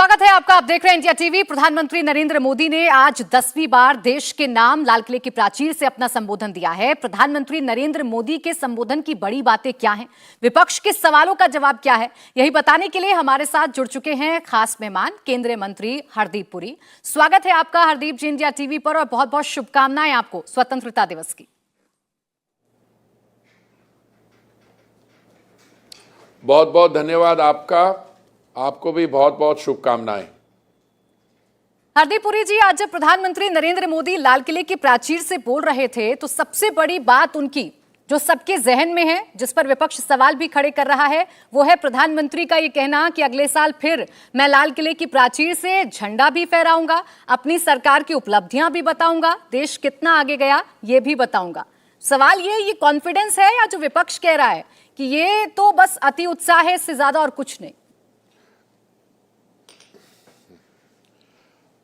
स्वागत है आपका। आप देख रहे हैं इंडिया टीवी। प्रधानमंत्री नरेंद्र मोदी ने आज 10वीं बार देश के नाम लाल किले की प्राचीर से अपना संबोधन दिया है। प्रधानमंत्री नरेंद्र मोदी के संबोधन की बड़ी बातें क्या हैं, विपक्ष के सवालों का जवाब क्या है, यही बताने के लिए हमारे साथ जुड़ चुके हैं खास मेहमान केंद्रीय मंत्री हरदीप पुरी। स्वागत है आपका हरदीप जी इंडिया टीवी पर, और बहुत बहुत शुभकामनाएं आपको स्वतंत्रता दिवस की। बहुत बहुत धन्यवाद आपको भी बहुत बहुत शुभकामनाएं। हरदीप पुरी जी, आज जब प्रधानमंत्री नरेंद्र मोदी लाल किले की प्राचीर से बोल रहे थे तो सबसे बड़ी बात उनकी जो सबके जहन में है, जिस पर विपक्ष सवाल भी खड़े कर रहा है, वो है प्रधानमंत्री का ये कहना कि अगले साल फिर मैं लाल किले की प्राचीर से झंडा भी फहराऊंगा, अपनी सरकार की उपलब्धियां भी बताऊंगा, देश कितना आगे गया ये भी बताऊंगा। सवाल ये कॉन्फिडेंस है या जो विपक्ष कह रहा है कि ये तो बस अति उत्साह है, इससे ज्यादा और कुछ नहीं?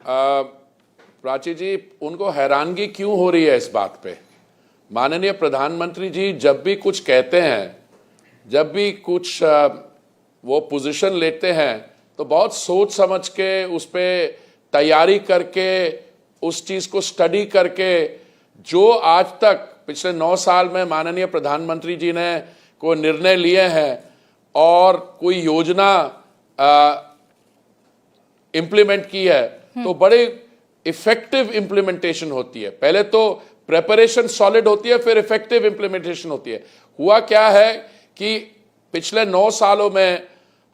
प्राची जी, उनको हैरानगी क्यों हो रही है इस बात पे? माननीय प्रधानमंत्री जी जब भी कुछ कहते हैं, जब भी कुछ वो पोजीशन लेते हैं तो बहुत सोच समझ के, उस पे तैयारी करके, उस चीज को स्टडी करके, जो आज तक पिछले 9 साल में माननीय प्रधानमंत्री जी ने कोई निर्णय लिए हैं और कोई योजना इम्प्लीमेंट की है तो बड़े इफेक्टिव इंप्लीमेंटेशन होती है। पहले तो प्रेपरेशन सॉलिड होती है, फिर इफेक्टिव इंप्लीमेंटेशन होती है। हुआ क्या है कि पिछले 9 सालों में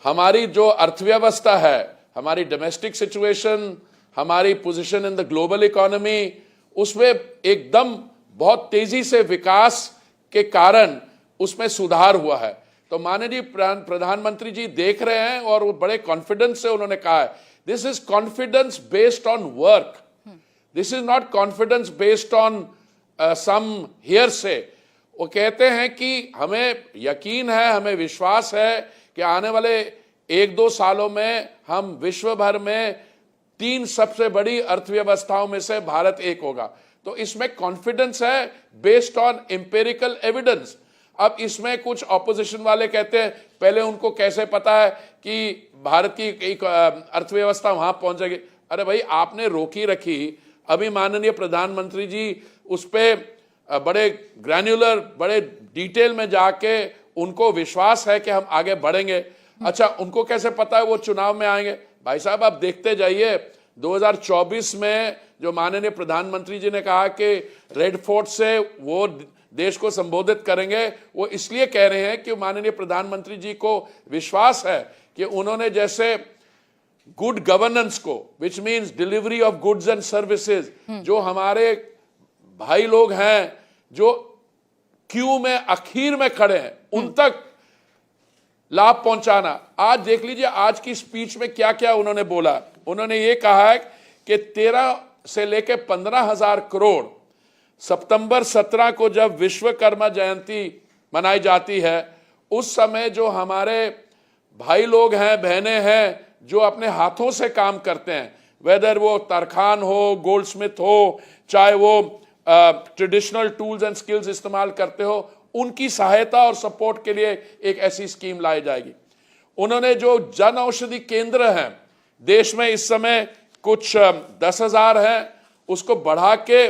हमारी जो अर्थव्यवस्था है, हमारी डोमेस्टिक सिचुएशन, हमारी position in the global economy, उसमें एकदम बहुत तेजी से विकास के कारण उसमें सुधार हुआ है। तो माननीय प्रधानमंत्री जी देख रहे हैं और वो बड़े कॉन्फिडेंस से उन्होंने कहा है, this is confidence based on work, this is not confidence based on some hearsay. वो कहते हैं कि हमें यकीन है, हमें विश्वास है कि आने वाले 1-2 सालों में हम विश्व भर में 3 सबसे बड़ी अर्थव्यवस्थाओं में से भारत एक होगा। तो इसमें कॉन्फिडेंस है बेस्ड ऑन एम्पिरिकल एविडेंस। अब इसमें कुछ ऑपोजिशन वाले कहते हैं पहले उनको कैसे पता है कि भारत की एक अर्थव्यवस्था वहां पहुंचेगी। अरे भाई, आपने रोकी रखी। अभी माननीय प्रधानमंत्री जी उस पे बड़े ग्रैन्युलर, बड़े डिटेल में जाके उनको विश्वास है कि हम आगे बढ़ेंगे। अच्छा, उनको कैसे पता है वो चुनाव में आएंगे? भाई साहब, आप देखते जाइए 2024 में जो माननीय प्रधानमंत्री जी ने कहा कि रेड फोर्ट से वो देश को संबोधित करेंगे, वो इसलिए कह रहे हैं कि माननीय प्रधानमंत्री जी को विश्वास है कि उन्होंने जैसे गुड गवर्नेंस को, which means delivery of goods and services, जो हमारे भाई लोग हैं जो क्यू में आखिर में खड़े हैं, उन तक लाभ पहुंचाना। आज देख लीजिए आज की स्पीच में क्या क्या उन्होंने बोला। उन्होंने ये कहा है कि 13 से लेकर 15,000 करोड़ सितंबर 17 को जब विश्वकर्मा जयंती मनाई जाती है, उस समय जो हमारे भाई लोग हैं, बहनें हैं, जो अपने हाथों से काम करते हैं, वेदर वो तरखान हो, गोल्डस्मिथ हो, चाहे वो ट्रेडिशनल टूल्स एंड स्किल्स इस्तेमाल करते हो, उनकी सहायता और सपोर्ट के लिए एक ऐसी स्कीम लाई जाएगी। उन्होंने जो जन औषधि केंद्र हैं देश में, इस समय कुछ 10,000 हैं, उसको बढ़ा के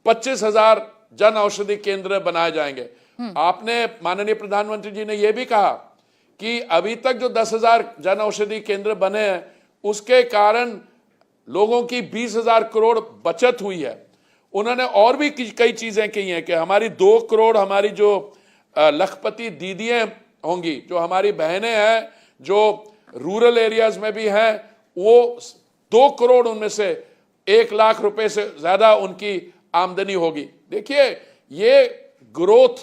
25,000 जन औषधि केंद्र बनाए जाएंगे। आपने, माननीय प्रधानमंत्री जी ने यह भी कहा कि अभी तक जो 10,000 जन औषधि केंद्र बने हैं उसके कारण लोगों की 20,000 करोड़ बचत हुई है। उन्होंने और भी कई चीजें कही हैं कि हमारी 2 करोड़ हमारी जो लखपति दीदियां होंगी, जो हमारी बहनें हैं जो रूरल एरियाज में भी हैं, वो 2 करोड़ उनमें से 1 लाख रुपए से ज्यादा उनकी आमदनी होगी। देखिए, ये ग्रोथ,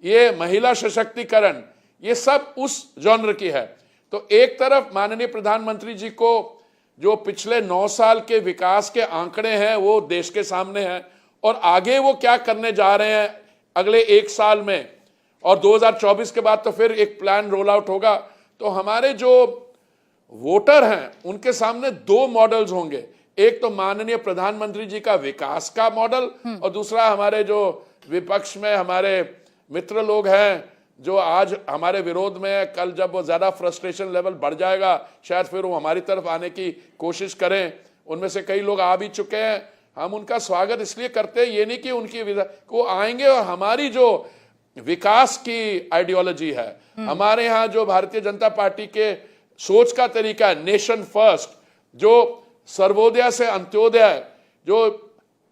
ये महिला सशक्तिकरण, ये सब उस जॉनर की है। तो एक तरफ माननीय प्रधानमंत्री जी को जो पिछले 9 साल के विकास के आंकड़े हैं वो देश के सामने हैं, और आगे वो क्या करने जा रहे हैं अगले 1 साल में, और 2024 के बाद तो फिर एक प्लान रोल आउट होगा। तो हमारे जो वोटर हैं उनके सामने 2 मॉडल्स होंगे। एक तो माननीय प्रधानमंत्री जी का विकास का मॉडल, और दूसरा हमारे जो विपक्ष में हमारे मित्र लोग हैं जो आज हमारे विरोध में है, कल जब वो ज्यादा फ्रस्ट्रेशन लेवल बढ़ जाएगा शायद फिर वो हमारी तरफ आने की कोशिश करें। उनमें से कई लोग आ भी चुके हैं। हम उनका स्वागत इसलिए करते हैं, ये नहीं कि उनकी वो आएंगे और हमारी जो विकास की आइडियोलॉजी है, हमारे यहाँ जो भारतीय जनता पार्टी के सोच का तरीका है, नेशन फर्स्ट, जो सर्वोदय से अंत्योदय, जो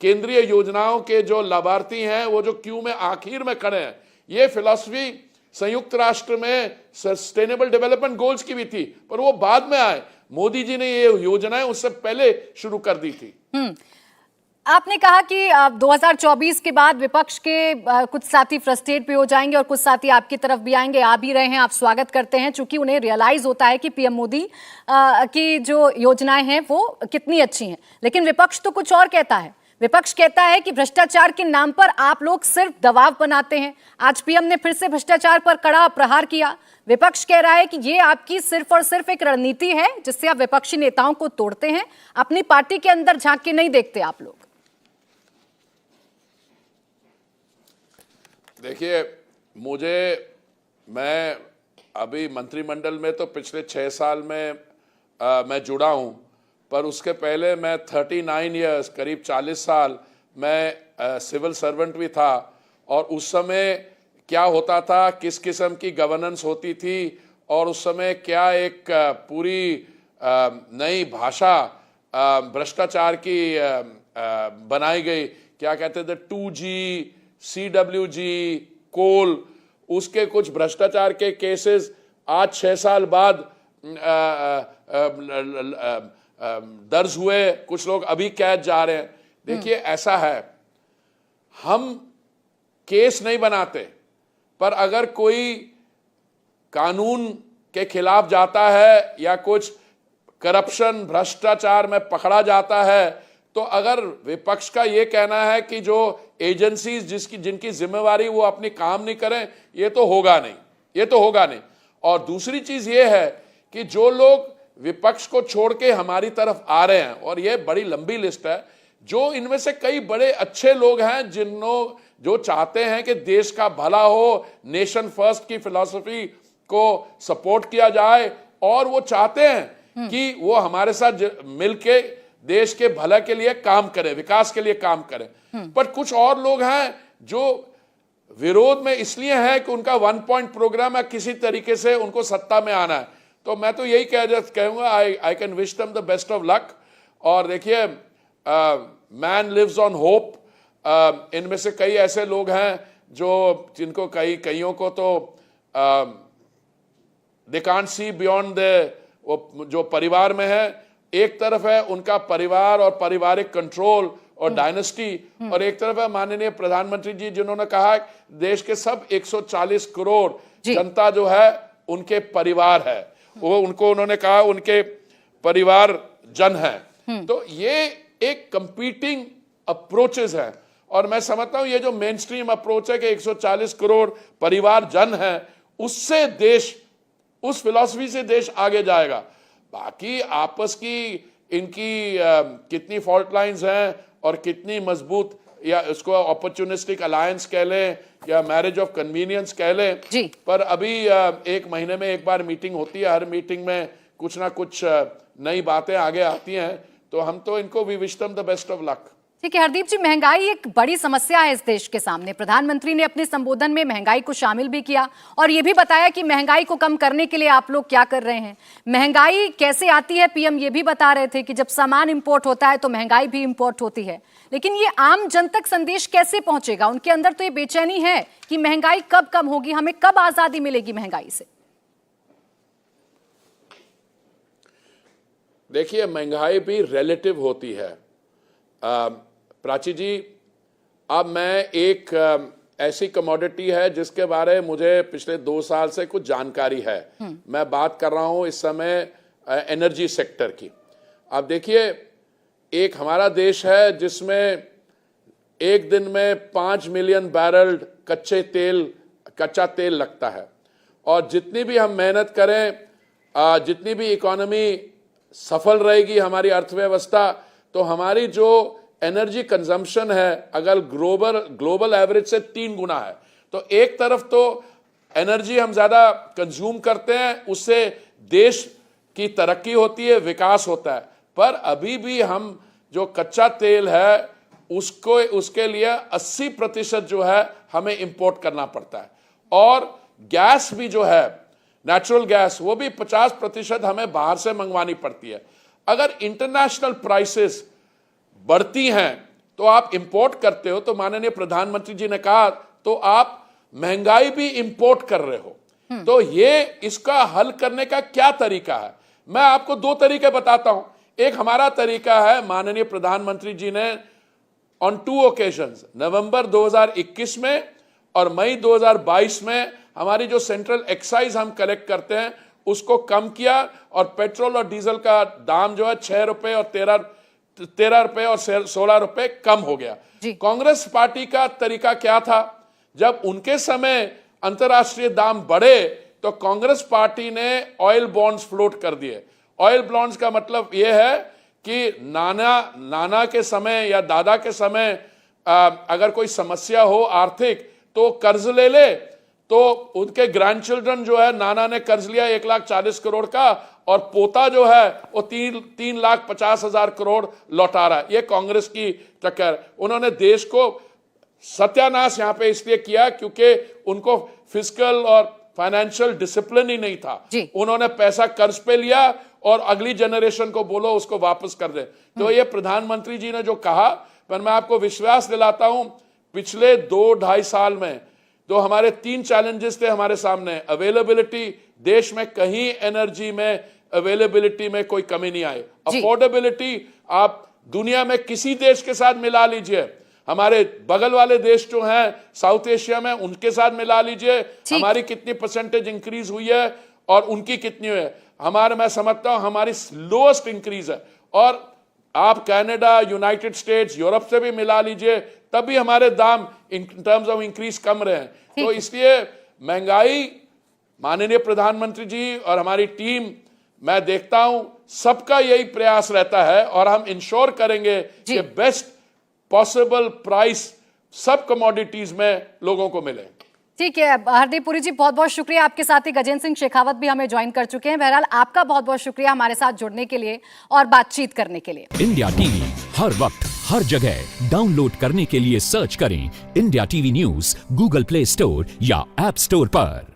केंद्रीय योजनाओं के जो लाभार्थी हैं वो जो क्यू में आखिर में खड़े हैं, ये फिलॉसफी संयुक्त राष्ट्र में सस्टेनेबल डेवलपमेंट गोल्स की भी थी, पर वो बाद में आए। मोदी जी ने ये योजनाएं उससे पहले शुरू कर दी थी। आपने कहा कि 2024 के बाद विपक्ष के कुछ साथी फ्रस्ट्रेट भी हो जाएंगे और कुछ साथी आपकी तरफ भी आएंगे, आ भी रहे हैं, आप स्वागत करते हैं, चूंकि उन्हें रियलाइज होता है कि पीएम मोदी की जो योजनाएं हैं वो कितनी अच्छी हैं। लेकिन विपक्ष तो कुछ और कहता है। विपक्ष कहता है कि भ्रष्टाचार के नाम पर आप लोग सिर्फ दबाव बनाते हैं। आज पीएम ने फिर से भ्रष्टाचार पर कड़ा प्रहार किया। विपक्ष कह रहा है कि ये आपकी सिर्फ और सिर्फ एक रणनीति है जिससे आप विपक्षी नेताओं को तोड़ते हैं, अपनी पार्टी के अंदर झांक के नहीं देखते आप लोग। देखिए, मैं अभी मंत्रिमंडल में तो पिछले 6 साल में मैं जुड़ा हूं, पर उसके पहले मैं 39 इयर्स, करीब 40 साल मैं सिविल सर्वेंट भी था। और उस समय क्या होता था, किस किस्म की गवर्नेंस होती थी, और उस समय क्या एक पूरी नई भाषा भ्रष्टाचार की बनाई गई। क्या कहते थे, 2G, CWG, कोल, उसके कुछ भ्रष्टाचार के केसेस आज 6 साल बाद दर्ज हुए, कुछ लोग अभी कैद जा रहे हैं। देखिए, ऐसा है, हम केस नहीं बनाते, पर अगर कोई कानून के खिलाफ जाता है या कुछ करप्शन भ्रष्टाचार में पकड़ा जाता है, तो अगर विपक्ष का ये कहना है कि जो एजेंसीज जिनकी जिम्मेवारी वो अपनी काम नहीं करें, ये तो होगा नहीं। और दूसरी चीज ये है कि जो लोग विपक्ष को छोड़ के हमारी तरफ आ रहे हैं, और ये बड़ी लंबी लिस्ट है, जो इनमें से कई बड़े अच्छे लोग हैं जो चाहते हैं कि देश का भला हो, नेशन फर्स्ट की फिलॉसफी को सपोर्ट किया जाए, और वो चाहते हैं कि वो हमारे साथ मिलके देश के भला के लिए काम करें, विकास के लिए काम करें। पर कुछ और लोग हैं जो विरोध में इसलिए हैं कि उनका 1 पॉइंट प्रोग्राम है, किसी तरीके से उनको सत्ता में आना है। तो मैं तो यही कहूंगा, I can wish them the best of luck. और देखिए, मैन लिव्स ऑन होप। इनमें से कई ऐसे लोग हैं जिनको कईयों को तो दे कांट सी बियॉन्ड वो जो परिवार में है। एक तरफ है उनका परिवार और पारिवारिक कंट्रोल और डायनेस्टी, और एक तरफ है माननीय प्रधानमंत्री जी, जिन्होंने कहा देश के सब 140 करोड़ जनता जो है उनके परिवार है, वो उन्होंने कहा उनके परिवार जन है। तो ये एक कंपीटिंग अप्रोचेस है, और मैं समझता हूं ये जो मेन स्ट्रीम अप्रोच है कि 140 करोड़ परिवार जन है, उससे देश, उस फिलॉसफी से देश आगे जाएगा। बाकी आपस की इनकी कितनी फॉल्ट लाइंस हैं और कितनी मजबूत, या इसको अपॉर्चुनिस्टिक अलायंस कह लें या मैरिज ऑफ कन्वीनियंस कह लें, पर अभी 1 महीने में एक बार मीटिंग होती है, हर मीटिंग में कुछ ना कुछ नई बातें आगे आती हैं। तो हम तो इनको we wish them the best of luck. ठीक है हरदीप जी, महंगाई एक बड़ी समस्या है इस देश के सामने। प्रधानमंत्री ने अपने संबोधन में महंगाई को शामिल भी किया और यह भी बताया कि महंगाई को कम करने के लिए आप लोग क्या कर रहे हैं। महंगाई कैसे आती है, पीएम ये भी बता रहे थे कि जब सामान इंपोर्ट होता है तो महंगाई भी इंपोर्ट होती है। लेकिन ये आम जन तक संदेश कैसे पहुंचेगा? उनके अंदर तो ये बेचैनी है कि महंगाई कब कम होगी, हमें कब आजादी मिलेगी महंगाई से। देखिए, महंगाई भी रिलेटिव होती है। प्राची जी, अब मैं एक ऐसी कमोडिटी है जिसके बारे में मुझे पिछले 2 साल से कुछ जानकारी है। मैं बात कर रहा हूं इस समय एनर्जी सेक्टर की। अब देखिए, एक हमारा देश है जिसमें एक दिन में 5 मिलियन बैरल कच्चा तेल लगता है, और जितनी भी हम मेहनत करें, जितनी भी इकोनॉमी सफल रहेगी हमारी अर्थव्यवस्था, तो हमारी जो एनर्जी कंजम्पशन है अगर ग्लोबल एवरेज से 3 गुना है। तो एक तरफ तो एनर्जी हम ज्यादा कंज्यूम करते हैं, उससे देश की तरक्की होती है, विकास होता है। पर अभी भी हम जो कच्चा तेल है उसके लिए 80% जो है हमें इंपोर्ट करना पड़ता है, और गैस भी जो है नेचुरल गैस वो भी 50% हमें बाहर से मंगवानी पड़ती है। अगर इंटरनेशनल प्राइसेस बढ़ती हैं तो आप इंपोर्ट करते हो, तो माननीय प्रधानमंत्री जी ने कहा तो आप महंगाई भी इंपोर्ट कर रहे हो। तो ये इसका हल करने का क्या तरीका है? मैं आपको 2 तरीके बताता हूं। एक हमारा तरीका है, माननीय प्रधानमंत्री जी ने ऑन 2 ओकेजन्स नवंबर 2021 में और मई 2022 में हमारी जो सेंट्रल एक्साइज हम कलेक्ट करते हैं उसको कम किया, और पेट्रोल और डीजल का दाम जो है 6 रुपए और 13 रुपए और 16 रुपए कम हो गया। कांग्रेस पार्टी का तरीका क्या था? जब उनके समय अंतर्राष्ट्रीय दाम बढ़े तो कांग्रेस पार्टी ने ऑयल बॉन्ड्स फ्लोट कर दिए। ऑयल बॉन्ड्स का मतलब यह है कि नाना के समय या दादा के समय अगर कोई समस्या हो आर्थिक तो कर्ज ले ले, तो उनके ग्रैंड चिल्ड्रन जो है, नाना ने कर्ज लिया 1,40,00,000 करोड़ का, और पोता जो है वो 3,50,000 करोड़ लौटा रहा है। ये कांग्रेस की टक्कर। उन्होंने देश को सत्यानाश यहां पे इसलिए किया क्योंकि उनको फिस्कल और फाइनेंशियल डिसिप्लिन ही नहीं था। उन्होंने पैसा कर्ज पे लिया और अगली जनरेशन को बोलो उसको वापस कर दे। तो ये प्रधानमंत्री जी ने जो कहा, पर मैं आपको विश्वास दिलाता हूं, पिछले 2-2.5 साल में तो हमारे 3 चैलेंजेस थे हमारे सामने। अवेलेबिलिटी, देश में कहीं एनर्जी में अवेलेबिलिटी में कोई कमी नहीं आई। अफोर्डेबिलिटी, आप दुनिया में किसी देश के साथ मिला लीजिए, हमारे बगल वाले देश जो हैं साउथ एशिया में, उनके साथ मिला लीजिए, हमारी कितनी परसेंटेज इंक्रीज हुई है और उनकी कितनी है। मैं समझता हूं हमारी लोएस्ट इंक्रीज है। और आप कनाडा, यूनाइटेड स्टेट्स, यूरोप से भी मिला लीजिए, तब भी हमारे दाम इन टर्म्स ऑफ इंक्रीज कम रहे हैं। तो इसलिए महंगाई, माननीय प्रधानमंत्री जी और हमारी टीम, मैं देखता हूं सबका यही प्रयास रहता है, और हम इंश्योर करेंगे कि बेस्ट पॉसिबल प्राइस सब कमोडिटीज में लोगों को मिले। ठीक है हरदीप पुरी जी, बहुत बहुत शुक्रिया। आपके साथ ही गजेंद्र सिंह शेखावत भी हमें ज्वाइन कर चुके हैं। बहरहाल आपका बहुत बहुत शुक्रिया हमारे साथ जुड़ने के लिए और बातचीत करने के लिए। इंडिया टीवी हर वक्त हर जगह डाउनलोड करने के लिए सर्च करें India TV news Google play store या ऐप स्टोर पर।